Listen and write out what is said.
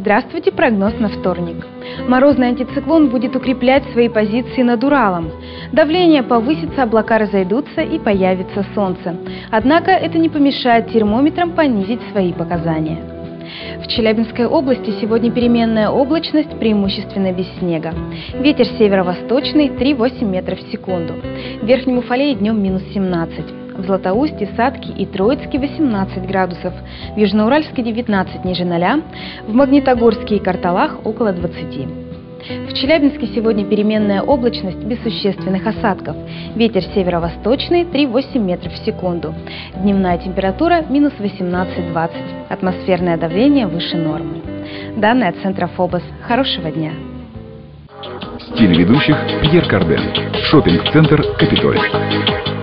Здравствуйте, прогноз на вторник. Морозный антициклон будет укреплять свои позиции над Уралом. Давление повысится, облака разойдутся и появится солнце. Однако это не помешает термометрам понизить свои показания. В Челябинской области сегодня переменная облачность, преимущественно без снега. Ветер северо-восточный 3,8 метров в секунду. В Верхнем Уфалее днем минус 17. В Златоусте, Сатке и Троицке 18 градусов. В Южноуральске 19 ниже 0. В Магнитогорске и Карталах около 20. В Челябинске сегодня переменная облачность без существенных осадков. Ветер северо-восточный 3,8 метров в секунду. Дневная температура минус 18-20. Атмосферное давление выше нормы. Данные от Центра ФОБОС. Хорошего дня. Телеведущих Пьер Карден. Шоппинг-центр «Капитолий».